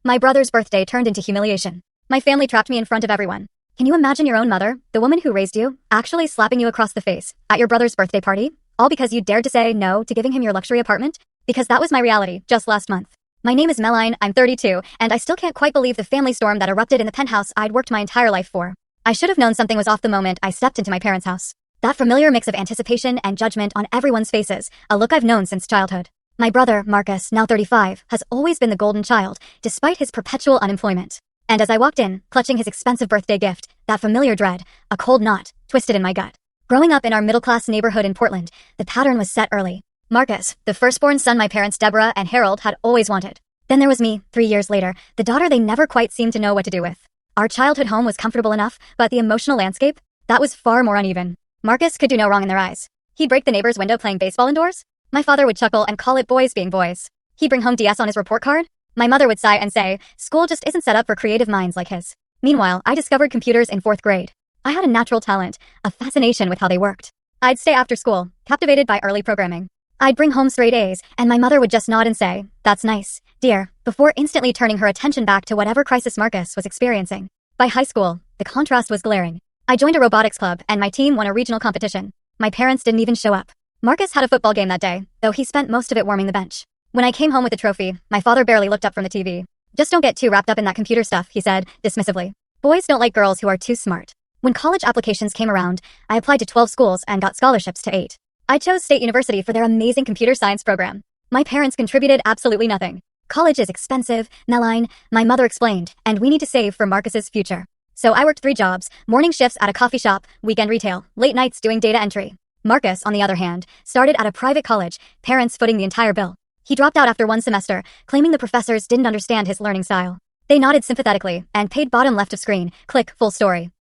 My brother's birthday turned into humiliation. My family trapped me in front of everyone. Can you imagine your own mother, the woman who raised you, actually slapping you across the face at your brother's birthday party? All because you dared to say no to giving him your luxury apartment? Because that was my reality just last month. My name is Meline, I'm 32, and I still can't quite believe the family storm that erupted in the penthouse I'd worked my entire life for. I should have known something was off the moment I stepped into my parents' house. That familiar mix of anticipation and judgment on everyone's faces, a look I've known since childhood. My brother, Marcus, now 35, has always been the golden child, despite his perpetual unemployment. And as I walked in, clutching his expensive birthday gift, that familiar dread, a cold knot, twisted in my gut. Growing up in our middle-class neighborhood in Portland, the pattern was set early. Marcus, the firstborn son my parents Deborah and Harold had always wanted. Then there was me, 3 years later, the daughter they never quite seemed to know what to do with. Our childhood home was comfortable enough, but the emotional landscape, that was far more uneven. Marcus could do no wrong in their eyes. He'd break the neighbor's window playing baseball indoors. My father would chuckle and call it boys being boys. He'd bring home DS on his report card. My mother would sigh and say, school just isn't set up for creative minds like his. Meanwhile, I discovered computers in 4th grade. I had a natural talent, a fascination with how they worked. I'd stay after school, captivated by early programming. I'd bring home straight A's, and my mother would just nod and say, that's nice, dear, before instantly turning her attention back to whatever crisis Marcus was experiencing. By high school, the contrast was glaring. I joined a robotics club, and my team won a regional competition. My parents didn't even show up. Marcus had a football game that day, though he spent most of it warming the bench. When I came home with the trophy, my father barely looked up from the TV. Just don't get too wrapped up in that computer stuff, he said, dismissively. Boys don't like girls who are too smart. When college applications came around, I applied to 12 schools and got scholarships to 8. I chose State University for their amazing computer science program. My parents contributed absolutely nothing. College is expensive, Meline, my mother explained, and we need to save for Marcus's future. So I worked 3 jobs, morning shifts at a coffee shop, weekend retail, late nights doing data entry. Marcus, on the other hand, started at a private college, parents footing the entire bill. He dropped out after 1 semester, claiming the professors didn't understand his learning style. They nodded sympathetically and paid bottom left of screen, click, full story.